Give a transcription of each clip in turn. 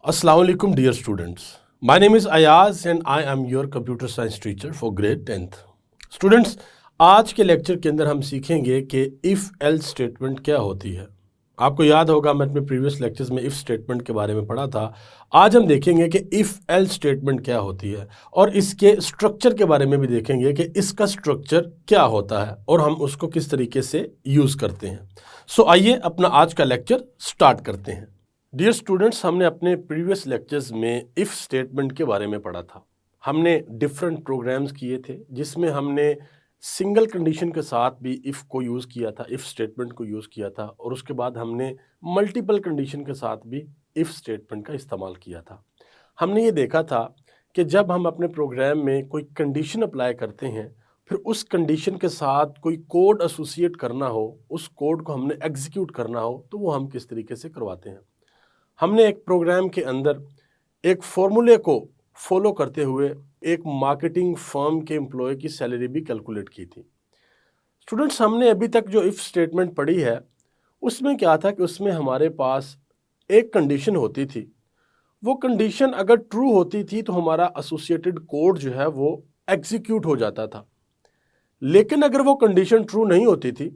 Assalamu alaikum dear students. My name is Ayaz and I am your computer science teacher for grade 10th. Students, आज के lecture के अंदर हम सीखेंगे कि इफ़ एल्स स्टेटमेंट क्या होती है। आपको याद होगा मैं अपने प्रीवियस लेक्चर्स में इफ़ स्टेटमेंट के बारे में पढ़ा था। आज हम देखेंगे कि इफ़ एल्स स्टेटमेंट क्या होती है और इसके स्ट्रक्चर के बारे में भी देखेंगे कि इसका स्ट्रक्चर क्या होता है और हम उसको किस तरीके से यूज़ करते हैं। सो आइए अपना आज का लेक्चर स्टार्ट करते हैं। डियर स्टूडेंट्स, हमने अपने प्रीवियस लेक्चर्स में इफ़ स्टेटमेंट के बारे में पढ़ा था। हमने डिफरेंट प्रोग्राम्स किए थे जिसमें हमने सिंगल कंडीशन के साथ भी इफ़ को यूज़ किया था, इफ़ स्टेटमेंट को यूज़ किया था, और उसके बाद हमने मल्टीपल कंडीशन के साथ भी इफ़ स्टेटमेंट का इस्तेमाल किया था। हमने ये देखा था कि जब हम अपने प्रोग्राम में कोई कंडीशन अप्लाई करते हैं, फिर उस कंडीशन के साथ कोई कोड एसोसिएट करना हो, उस कोड को हमने एग्जीक्यूट करना हो, तो वो हम किस तरीके से करवाते हैं। हमने एक प्रोग्राम के अंदर एक फॉर्मूले को फॉलो करते हुए एक मार्केटिंग फर्म के एम्प्लॉय की सैलरी भी कैलकुलेट की थी। स्टूडेंट्स, हमने अभी तक जो इफ़ स्टेटमेंट पढ़ी है उसमें क्या था कि उसमें हमारे पास एक कंडीशन होती थी। वो कंडीशन अगर ट्रू होती थी तो हमारा एसोसिएटेड कोड जो है वो एग्जीक्यूट हो जाता था। लेकिन अगर वो कंडीशन ट्रू नहीं होती थी,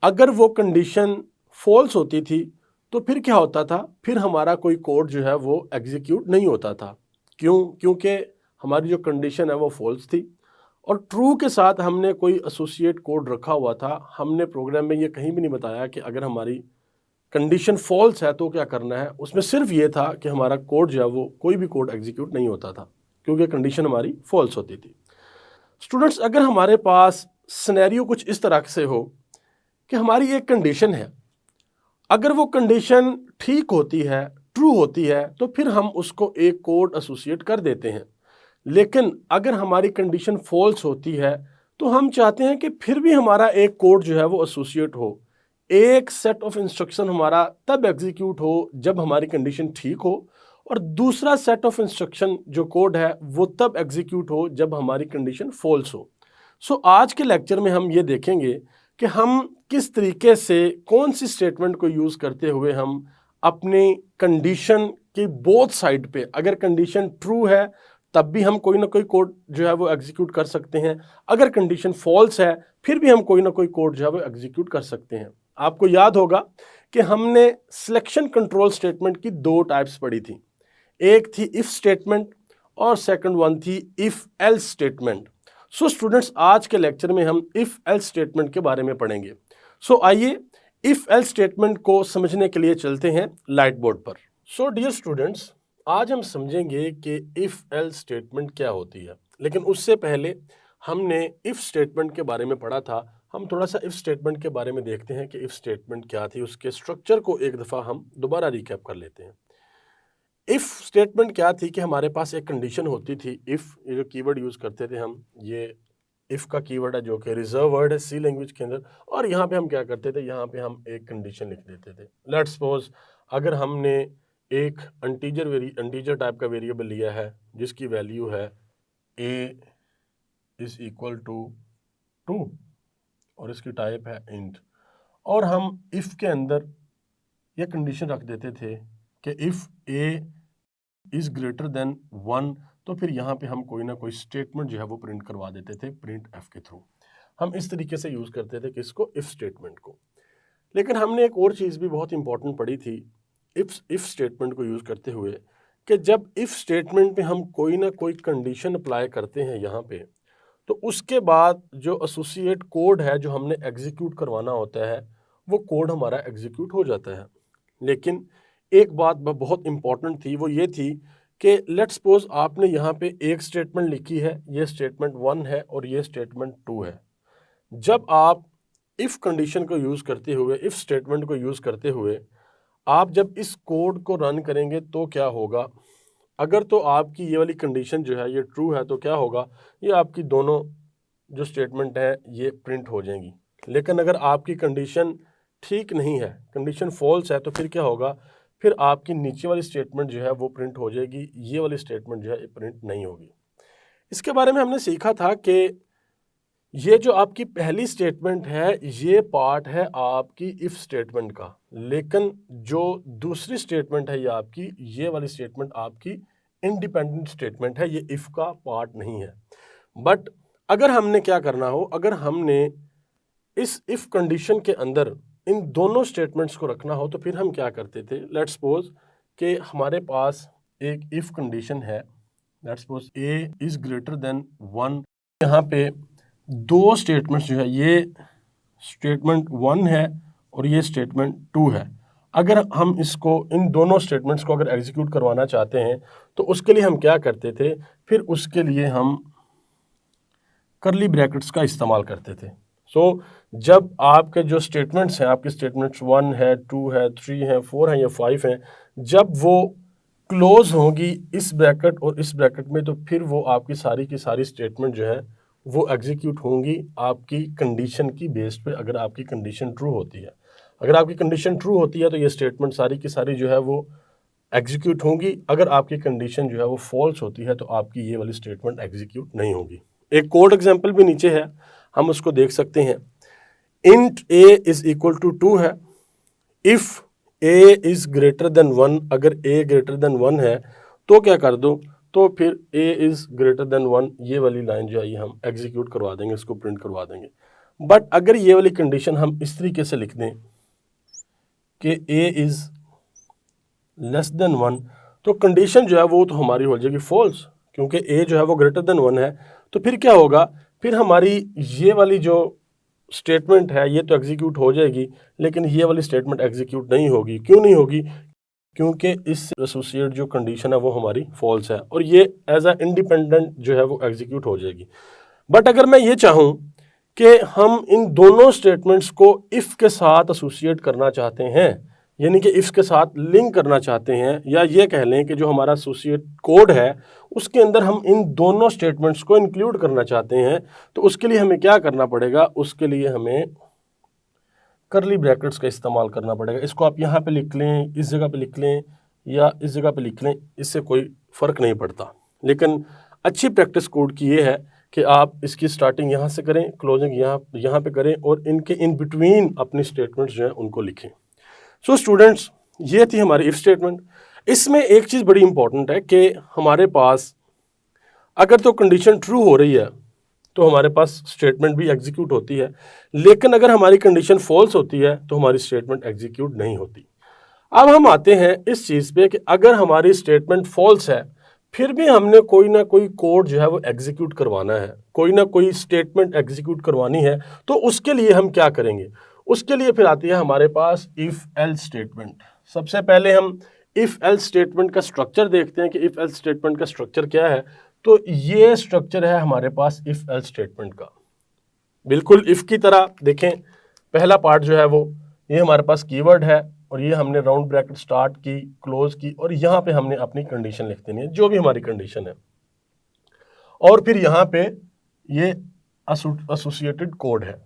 अगर वो कंडीशन फॉल्स होती थी, तो फिर क्या होता था, फिर हमारा कोई कोड जो है वो एग्जीक्यूट नहीं होता था। क्योंकि हमारी जो कंडीशन है वो फॉल्स थी और ट्रू के साथ हमने कोई एसोसिएट कोड रखा हुआ था। हमने प्रोग्राम में ये कहीं भी नहीं बताया कि अगर हमारी कंडीशन फॉल्स है तो क्या करना है। उसमें सिर्फ ये था कि हमारा कोड जो है वो कोई भी कोड एग्जीक्यूट नहीं होता था क्योंकि कंडीशन हमारी फॉल्स होती थी। स्टूडेंट्स, अगर हमारे पास सिनेरियो कुछ इस तरह से हो कि हमारी एक कंडीशन है, अगर वो कंडीशन ठीक होती है, ट्रू होती है, तो फिर हम उसको एक कोड एसोसिएट कर देते हैं। लेकिन अगर हमारी कंडीशन फॉल्स होती है तो हम चाहते हैं कि फिर भी हमारा एक कोड जो है वो एसोसिएट हो। एक सेट ऑफ इंस्ट्रक्शन हमारा तब एग्जीक्यूट हो जब हमारी कंडीशन ठीक हो, और दूसरा सेट ऑफ इंस्ट्रक्शन जो कोड है वो तब एग्जीक्यूट हो जब हमारी कंडीशन फॉल्स हो। सो आज के लेक्चर में हम ये देखेंगे कि हम किस तरीके से कौन सी स्टेटमेंट को यूज़ करते हुए हम अपनी कंडीशन की बोथ साइड पे, अगर कंडीशन ट्रू है तब भी हम कोई ना कोई कोड जो है वो एग्जीक्यूट कर सकते हैं, अगर कंडीशन फॉल्स है फिर भी हम कोई ना कोई कोड जो है वो एग्जीक्यूट कर सकते हैं। आपको याद होगा कि हमने सिलेक्शन कंट्रोल स्टेटमेंट की दो टाइप्स पढ़ी थी। एक थी इफ स्टेटमेंट और सेकंड वन थी if else statement. So students, आज के लेक्चर में हम इफ एल्स स्टेटमेंट के बारे में पढ़ेंगे। सो आइए इफ एल्स स्टेटमेंट को समझने के लिए चलते हैं लाइट बोर्ड पर। सो डियर स्टूडेंट्स, आज हम समझेंगे कि इफ एल्स स्टेटमेंट क्या होती है। लेकिन उससे पहले हमने इफ स्टेटमेंट के बारे में पढ़ा था। हम थोड़ा सा इफ स्टेटमेंट के बारे में देखते हैं कि इफ स्टेटमेंट क्या थी, उसके स्ट्रक्चर को एक दफ़ा हम दोबारा रिकैप कर लेते हैं। इफ स्टेटमेंट क्या थी कि हमारे पास एक कंडीशन होती थी। इफ, ये जो कीवर्ड यूज करते थे हम, ये इफ का कीवर्ड है जो कि रिजर्व वर्ड है सी लैंग्वेज के अंदर। और यहाँ पे हम क्या करते थे, यहाँ पे हम एक कंडीशन लिख देते थे। लेट्स सपोज अगर हमने एक इंटीजर टाइप का वेरिएबल लिया है जिसकी वैल्यू है a इज इक्वल टू 2 और इसकी टाइप है इंट, और हम इफ के अंदर ये कंडीशन रख देते थे कि if a is greater than 1, तो फिर यहाँ पे हम कोई ना कोई स्टेटमेंट जो है वो प्रिंट करवा देते थे प्रिंट एफ के थ्रू। हम इस तरीके से यूज़ करते थे किसको, इफ स्टेटमेंट को। लेकिन हमने एक और चीज़ भी बहुत इंपॉर्टेंट पढ़ी थी इफ स्टेटमेंट को यूज़ करते हुए, कि जब इफ स्टेटमेंट में हम कोई ना कोई कंडीशन अप्लाई करते हैं यहाँ पे, तो उसके बाद जो एसोसिएट कोड है जो हमने एग्जीक्यूट करवाना होता है वो कोड हमारा एग्जीक्यूट हो जाता है। लेकिन एक बात बहुत इंपॉर्टेंट थी, वो ये थी कि लेट्स सपोज आपने यहाँ पे एक स्टेटमेंट लिखी है, ये स्टेटमेंट 1 है और ये स्टेटमेंट 2 है। जब आप इफ़ कंडीशन को यूज़ करते हुए, इफ़ स्टेटमेंट को यूज़ करते हुए आप जब इस कोड को रन करेंगे तो क्या होगा, अगर तो आपकी ये वाली कंडीशन जो है ये ट्रू है तो क्या होगा, ये आपकी दोनों जो स्टेटमेंट है ये प्रिंट हो जाएंगी। लेकिन अगर आपकी कंडीशन ठीक नहीं है, कंडीशन फॉल्स है, तो फिर क्या होगा, फिर आपकी नीचे वाली स्टेटमेंट जो है वो प्रिंट हो जाएगी, ये वाली स्टेटमेंट जो है ये प्रिंट नहीं होगी। इसके बारे में हमने सीखा था कि ये जो आपकी पहली स्टेटमेंट है ये पार्ट है आपकी इफ स्टेटमेंट का, लेकिन जो दूसरी स्टेटमेंट है ये आपकी, ये वाली स्टेटमेंट आपकी इंडिपेंडेंट स्टेटमेंट है, ये इफ का पार्ट नहीं है। बट अगर हमने क्या करना हो, अगर हमने इस इफ कंडीशन के अंदर इन दोनों स्टेटमेंट्स को रखना हो तो फिर हम क्या करते थे। लेट्स सपोज कि हमारे पास एक इफ कंडीशन है, let's suppose A is greater than 1। यहाँ पे दो स्टेटमेंट्स जो है, ये स्टेटमेंट 1 है और ये स्टेटमेंट 2 है। अगर हम इसको, इन दोनों स्टेटमेंट्स को अगर एग्जीक्यूट करवाना चाहते हैं तो उसके लिए हम क्या करते थे, फिर उसके लिए हम करली ब्रैकेट्स का इस्तेमाल करते थे। जब आपके जो स्टेटमेंट्स हैं, आपके स्टेटमेंट्स 1 है, 2 है, 3 है, 4 है या 5 हैं, जब वो क्लोज होगी इस ब्रैकेट और इस ब्रैकेट में, तो फिर वो आपकी सारी की सारी स्टेटमेंट जो है वो एग्जीक्यूट होंगी आपकी कंडीशन की बेस पे। अगर आपकी कंडीशन ट्रू होती है, अगर आपकी कंडीशन ट्रू होती है तो ये स्टेटमेंट सारी की सारी जो है वो एग्जीक्यूट होंगी। अगर आपकी कंडीशन जो है वो फॉल्स होती है तो आपकी ये वाली स्टेटमेंट एग्जीक्यूट नहीं होगी। एक कोड एग्जाम्पल भी नीचे है, हम उसको देख सकते हैं। Int a is equal to 2 है। If a is greater than 1, अगर ए ग्रेटर देन 1 है तो क्या कर दो, तो फिर ए इज ग्रेटर देन 1 ये वाली लाइन जो है ये हम एग्जीक्यूट करवा देंगे, इसको प्रिंट करवा देंगे। बट अगर ये वाली कंडीशन हम इस तरीके से लिख दें कि ए इज लेस देन 1, तो कंडीशन जो है वो तो हमारी हो जाएगी फॉल्स, क्योंकि ए जो है वो ग्रेटर देन 1 है। तो फिर क्या होगा, फिर हमारी ये वाली जो स्टेटमेंट है ये तो एग्जीक्यूट हो जाएगी, लेकिन ये वाली स्टेटमेंट एग्जीक्यूट नहीं होगी। क्यों नहीं होगी, क्योंकि इस एसोसिएट जो कंडीशन है वो हमारी फॉल्स है और ये एज अ इंडिपेंडेंट जो है वो एग्जीक्यूट हो जाएगी। बट अगर मैं ये चाहूँ कि हम इन दोनों स्टेटमेंट्स को इफ़ के साथ एसोसिएट करना चाहते हैं, यानी कि इफ़ के साथ लिंक करना चाहते हैं, या ये कह लें कि जो हमारा एसोसिएट कोड है उसके अंदर हम इन दोनों स्टेटमेंट्स को इंक्लूड करना चाहते हैं, तो उसके लिए हमें क्या करना पड़ेगा, उसके लिए हमें करली ब्रैकेट्स का इस्तेमाल करना पड़ेगा। इसको आप यहाँ पे लिख लें, इस जगह पे लिख लें या इस जगह पे लिख लें, इससे कोई फ़र्क नहीं पड़ता। लेकिन अच्छी प्रैक्टिस कोड की ये है कि आप इसकी स्टार्टिंग यहाँ से करें, क्लोजिंग यहाँ पे करें और इनके इन बिटवीन अपनी स्टेटमेंट्स जो हैं उनको लिखें। स्टूडेंट्स, ये थी हमारी इफ स्टेटमेंट। इसमें एक चीज़ बड़ी इंपॉर्टेंट है कि हमारे पास अगर तो कंडीशन ट्रू हो रही है तो हमारे पास स्टेटमेंट भी एग्जीक्यूट होती है, लेकिन अगर हमारी कंडीशन फॉल्स होती है तो हमारी स्टेटमेंट एग्जीक्यूट नहीं होती। अब हम आते हैं इस चीज़ पे कि अगर हमारी स्टेटमेंट फॉल्स है फिर भी हमने कोई ना कोई कोड जो है वो एग्जीक्यूट करवाना है, कोई ना कोई स्टेटमेंट एग्जीक्यूट करवानी है, तो उसके लिए हम क्या करेंगे। उसके लिए फिर आती है हमारे पास इफ़ एल्स स्टेटमेंट। सबसे पहले हम इफ़ एल्स स्टेटमेंट का स्ट्रक्चर देखते हैं कि इफ़ एल्स स्टेटमेंट का स्ट्रक्चर क्या है। तो ये स्ट्रक्चर है हमारे पास इफ़ एल्स स्टेटमेंट का, बिल्कुल इफ़ की तरह। देखें, पहला पार्ट जो है वो ये हमारे पास कीवर्ड है और ये हमने राउंड ब्रैकेट स्टार्ट की, क्लोज की, और यहाँ पे हमने अपनी कंडीशन लिख देनी है, जो भी हमारी कंडीशन है। और फिर यहाँ पे ये एसोसिएटेड कोड है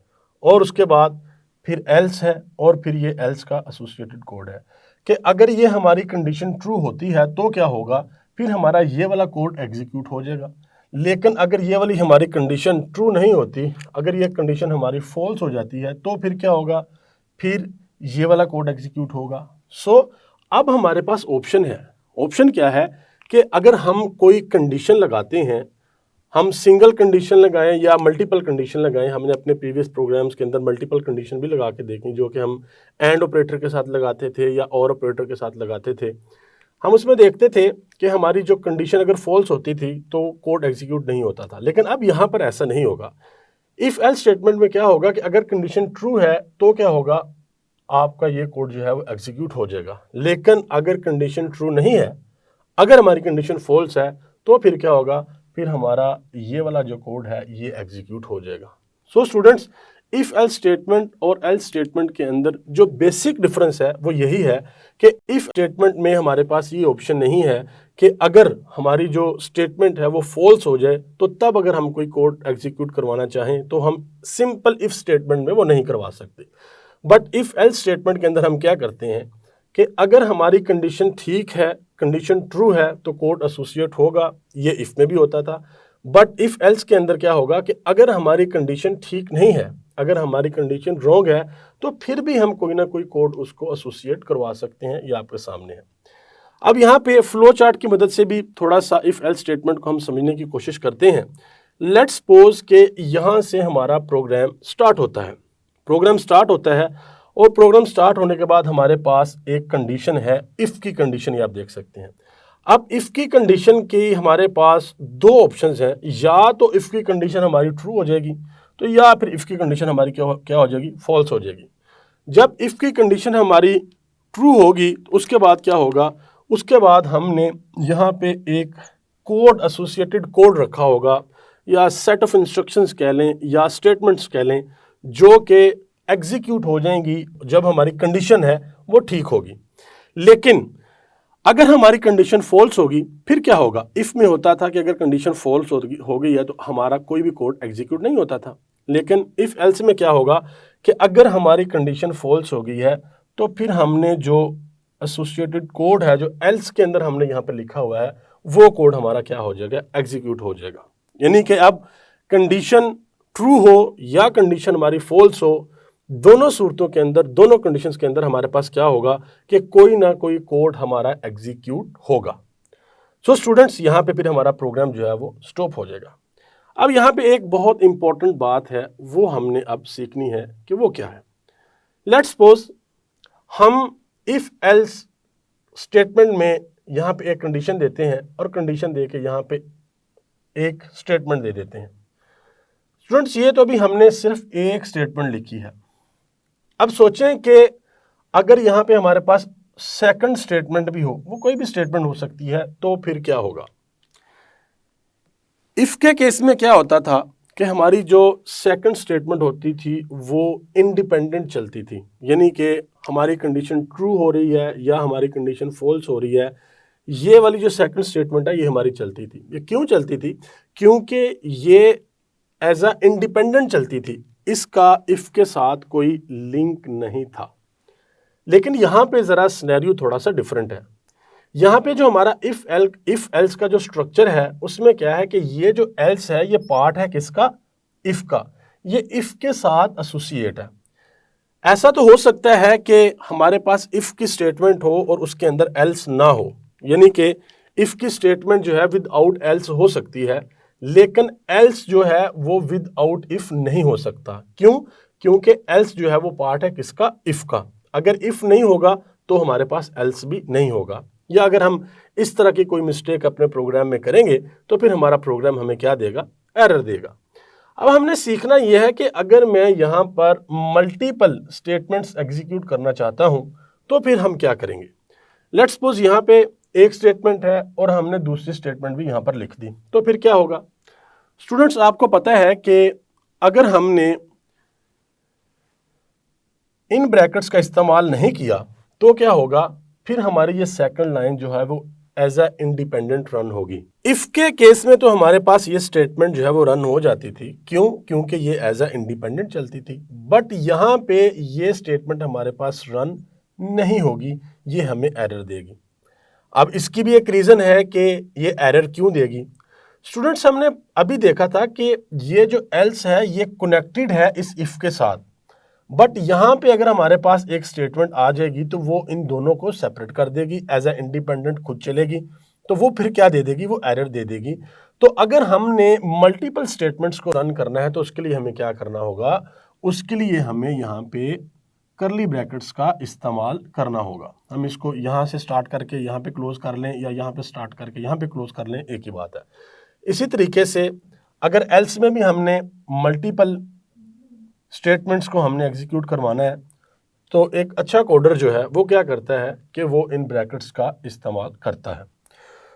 और उसके बाद फिर एल्स है और फिर ये एल्स का एसोसिएटेड कोड है कि अगर ये हमारी कंडीशन ट्रू होती है तो क्या होगा, फिर हमारा ये वाला कोड एग्जीक्यूट हो जाएगा। लेकिन अगर ये वाली हमारी कंडीशन ट्रू नहीं होती, अगर ये कंडीशन हमारी फॉल्स हो जाती है, तो फिर क्या होगा, फिर ये वाला कोड एग्जीक्यूट होगा। अब हमारे पास ऑप्शन है। ऑप्शन क्या है कि अगर हम कोई कंडीशन लगाते हैं, हम सिंगल कंडीशन लगाएं या मल्टीपल कंडीशन लगाएं, हमने अपने प्रीवियस प्रोग्राम्स के अंदर मल्टीपल कंडीशन भी लगा के देखी, जो कि हम एंड ऑपरेटर के साथ लगाते थे या और ऑपरेटर के साथ लगाते थे। हम उसमें देखते थे कि हमारी जो कंडीशन अगर फॉल्स होती थी तो कोड एग्जीक्यूट नहीं होता था। लेकिन अब यहाँ पर ऐसा नहीं होगा। इफ़ एल्स स्टेटमेंट में क्या होगा कि अगर कंडीशन ट्रू है तो क्या होगा, आपका ये कोड जो है वो एग्जीक्यूट हो जाएगा। लेकिन अगर कंडीशन ट्रू नहीं है, अगर हमारी कंडीशन फॉल्स है, तो फिर क्या होगा, फिर हमारा ये वाला जो कोड है ये एग्जीक्यूट हो जाएगा। स्टूडेंट्स, इफ एल्स स्टेटमेंट और एल्स स्टेटमेंट के अंदर जो बेसिक डिफरेंस है वो यही है कि इफ स्टेटमेंट में हमारे पास ये ऑप्शन नहीं है कि अगर हमारी जो स्टेटमेंट है वो फॉल्स हो जाए तो तब अगर हम कोई कोड एग्जीक्यूट करवाना चाहें तो हम सिंपल इफ स्टेटमेंट में वो नहीं करवा सकते। बट इफ एल्स स्टेटमेंट के अंदर हम क्या करते हैं कि अगर हमारी कंडीशन ठीक है, कंडीशन ट्रू है, तो कोड एसोसिएट होगा। ये इफ में भी होता था। बट इफ एल्स के अंदर क्या होगा कि अगर हमारी कंडीशन ठीक नहीं है, अगर हमारी कंडीशन रॉन्ग है, तो फिर भी हम कोई ना कोई कोड उसको एसोसिएट करवा सकते हैं। ये आपके सामने है। अब यहाँ पे फ्लो चार्ट की मदद से भी थोड़ा सा इफ एल्स स्टेटमेंट को हम समझने की कोशिश करते हैं। लेट्स सपोज के यहाँ से हमारा प्रोग्राम स्टार्ट होता है। प्रोग्राम स्टार्ट होता है और प्रोग्राम स्टार्ट होने के बाद हमारे पास एक कंडीशन है, इफ की कंडीशन, ये आप देख सकते हैं। अब इफ की कंडीशन की हमारे पास दो ऑप्शंस हैं, या तो इफ की कंडीशन हमारी ट्रू हो जाएगी, तो या फिर इफ की कंडीशन हमारी क्या हो जाएगी, फॉल्स हो जाएगी। जब इफ की कंडीशन हमारी ट्रू होगी तो उसके बाद क्या होगा, उसके बाद हमने यहाँ पे एक कोड, एसोसिएटेड कोड रखा होगा, या सेट ऑफ इंस्ट्रक्शंस कह लें या स्टेटमेंट्स कह लें, जो कि एग्जीक्यूट हो जाएंगी जब हमारी कंडीशन है वो ठीक होगी। लेकिन अगर हमारी कंडीशन फॉल्स होगी फिर क्या होगा। इफ में होता था कि अगर कंडीशन फॉल्स हो गई है तो हमारा कोई भी कोड एग्जीक्यूट नहीं होता था। लेकिन इफ एल्स में क्या होगा कि अगर हमारी कंडीशन फॉल्स हो गई है तो फिर हमने जो एसोसिएटेड कोड है, जो एल्स के अंदर हमने यहाँ पे लिखा हुआ है, वो कोड हमारा क्या हो जाएगा, एग्जीक्यूट हो जाएगा। यानी कि अब कंडीशन ट्रू हो या कंडीशन हमारी फॉल्स हो, दोनों सूरतों के अंदर, दोनों कंडीशंस के अंदर हमारे पास क्या होगा कि कोई ना कोई कोड हमारा एग्जीक्यूट होगा। सो स्टूडेंट्स, यहाँ पे फिर हमारा प्रोग्राम जो है वो स्टॉप हो जाएगा। अब यहाँ पे एक बहुत इंपॉर्टेंट बात है, वो हमने अब सीखनी है कि वो क्या है। लेट्स सपोज हम इफ एल्स स्टेटमेंट में यहाँ पे एक कंडीशन देते हैं और कंडीशन दे के यहाँ पे एक स्टेटमेंट दे देते हैं। स्टूडेंट्स, ये तो अभी हमने सिर्फ एक स्टेटमेंट लिखी है। अब सोचें कि अगर यहाँ पे हमारे पास सेकंड स्टेटमेंट भी हो, वो कोई भी स्टेटमेंट हो सकती है, तो फिर क्या होगा। इफ के केस में क्या होता था कि हमारी जो सेकंड स्टेटमेंट होती थी वो इंडिपेंडेंट चलती थी, यानी कि हमारी कंडीशन ट्रू हो रही है या हमारी कंडीशन फॉल्स हो रही है, ये वाली जो सेकंड स्टेटमेंट है ये हमारी चलती थी। ये क्यों चलती थी, क्योंकि ये एज अ इंडिपेंडेंट चलती थी, इसका इफ के साथ कोई लिंक नहीं था। लेकिन यहाँ पे ज़रा सिनेरियो थोड़ा सा डिफरेंट है। यहाँ पे जो हमारा इफ एल्स का जो स्ट्रक्चर है उसमें क्या है कि ये जो एल्स है ये पार्ट है किसका, इफ का। ये इफ के साथ एसोसिएट है। ऐसा तो हो सकता है कि हमारे पास इफ की स्टेटमेंट हो और उसके अंदर एल्स ना हो, यानी कि इफ की स्टेटमेंट जो है विदाउट एल्स हो सकती है, लेकिन एल्स जो है वो विदाउट इफ नहीं हो सकता। क्यों, क्योंकि एल्स जो है वो पार्ट है किसका, इफ का। अगर इफ नहीं होगा तो हमारे पास एल्स भी नहीं होगा। या अगर हम इस तरह की कोई मिस्टेक अपने प्रोग्राम में करेंगे तो फिर हमारा प्रोग्राम हमें क्या देगा, एरर देगा। अब हमने सीखना यह है कि अगर मैं यहाँ पर मल्टीपल स्टेटमेंट्स एग्जीक्यूट करना चाहता हूँ तो फिर हम क्या करेंगे। लेट्स सपोज यहाँ पे एक स्टेटमेंट है और हमने दूसरी स्टेटमेंट भी यहाँ पर लिख दी, तो फिर क्या होगा। स्टूडेंट्स, आपको पता है कि अगर हमने इन ब्रैकेट्स का इस्तेमाल नहीं किया तो क्या होगा, फिर हमारी ये सेकंड लाइन जो है वो एज अ इंडिपेंडेंट रन होगी। इफ के केस में तो हमारे पास ये स्टेटमेंट जो है वो रन हो जाती थी। क्यों, क्योंकि ये एज अ इंडिपेंडेंट चलती थी। बट यहाँ पे ये स्टेटमेंट हमारे पास रन नहीं होगी, ये हमें एरर देगी। अब इसकी भी एक रीज़न है कि ये एरर क्यों देगी। स्टूडेंट्स, हमने अभी देखा था कि ये जो एल्स है ये कनेक्टेड है इस इफ के साथ, बट यहाँ पे अगर हमारे पास एक स्टेटमेंट आ जाएगी तो वो इन दोनों को सेपरेट कर देगी, एज अ इंडिपेंडेंट खुद चलेगी, तो वो फिर क्या दे देगी, वो एरर दे देगी। तो अगर हमने मल्टीपल स्टेटमेंट्स को रन करना है तो उसके लिए हमें क्या करना होगा, उसके लिए हमें यहाँ पे करली ब्रैकेट्स का इस्तेमाल करना होगा। हम इसको यहाँ से स्टार्ट करके यहाँ पे क्लोज कर लें या यहाँ पे स्टार्ट करके यहाँ पे क्लोज कर लें, एक ही बात है। इसी तरीके से अगर एल्स में भी हमने मल्टीपल स्टेटमेंट्स को हमने एग्जीक्यूट करवाना है तो एक अच्छा कोडर जो है वो क्या करता है कि वो इन ब्रैकेट्स का इस्तेमाल करता है।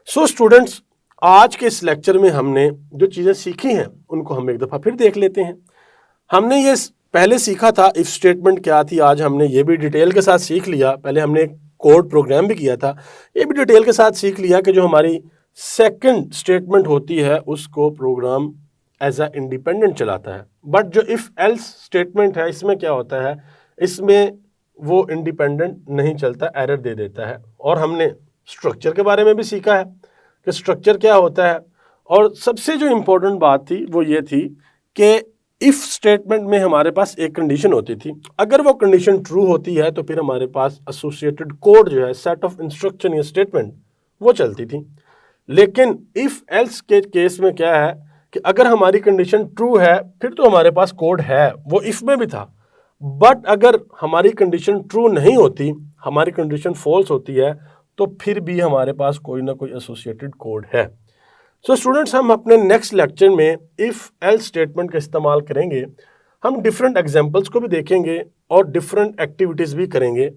सो स्टूडेंट्स, आज के इस लेक्चर में हमने जो चीज़ें सीखी हैं उनको हम एक दफ़ा फिर देख लेते हैं। हमने ये पहले सीखा था इफ स्टेटमेंट क्या थी, आज हमने ये भी डिटेल के साथ सीख लिया। पहले हमने एक कोड प्रोग्राम भी किया था, ये भी डिटेल के साथ सीख लिया कि जो हमारी सेकंड स्टेटमेंट होती है उसको प्रोग्राम एज अ इंडिपेंडेंट चलाता है। बट जो इफ एल्स स्टेटमेंट है इसमें क्या होता है, इसमें वो इंडिपेंडेंट नहीं चलता, एरर दे देता है। और हमने स्ट्रक्चर के बारे में भी सीखा है कि स्ट्रक्चर क्या होता है, और सबसे जो इम्पोर्टेंट बात थी वो ये थी कि इफ स्टेटमेंट में हमारे पास एक कंडीशन होती थी, अगर वो कंडीशन ट्रू होती है तो फिर हमारे पास एसोसिएटेड कोड जो है, सेट ऑफ इंस्ट्रक्शन या स्टेटमेंट, वो चलती थी। लेकिन इफ एल्स के केस में क्या है कि अगर हमारी कंडीशन ट्रू है फिर तो हमारे पास कोड है, वो इफ में भी था। बट अगर हमारी कंडीशन ट्रू नहीं होती, हमारी कंडीशन फॉल्स होती है, तो फिर भी हमारे पास कोई ना कोई एसोसिएटेड कोड है। सो स्टूडेंट्स, हम अपने नेक्स्ट लेक्चर में इफ एल्स स्टेटमेंट का इस्तेमाल करेंगे। हम डिफरेंट एग्जांपल्स को भी देखेंगे और डिफरेंट एक्टिविटीज भी करेंगे,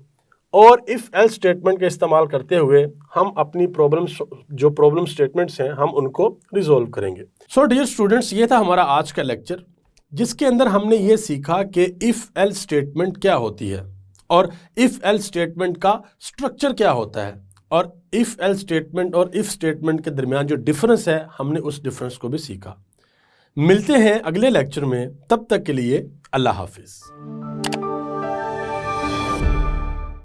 और इफ एल्स स्टेटमेंट का इस्तेमाल करते हुए हम अपनी प्रॉब्लम स्टेटमेंट्स हैं हम उनको रिजोल्व करेंगे। सो डियर स्टूडेंट्स, ये था हमारा आज का लेक्चर, जिसके अंदर हमने ये सीखा कि इफ एल्स स्टेटमेंट क्या होती है, और इफ एल्स स्टेटमेंट का स्ट्रक्चर क्या होता है, और इफ एल्स स्टेटमेंट और इफ स्टेटमेंट के दरमियान जो डिफरेंस है हमने उस डिफरेंस को भी सीखा। मिलते हैं अगले लेक्चर में, तब तक के लिए अल्लाह हाफिज।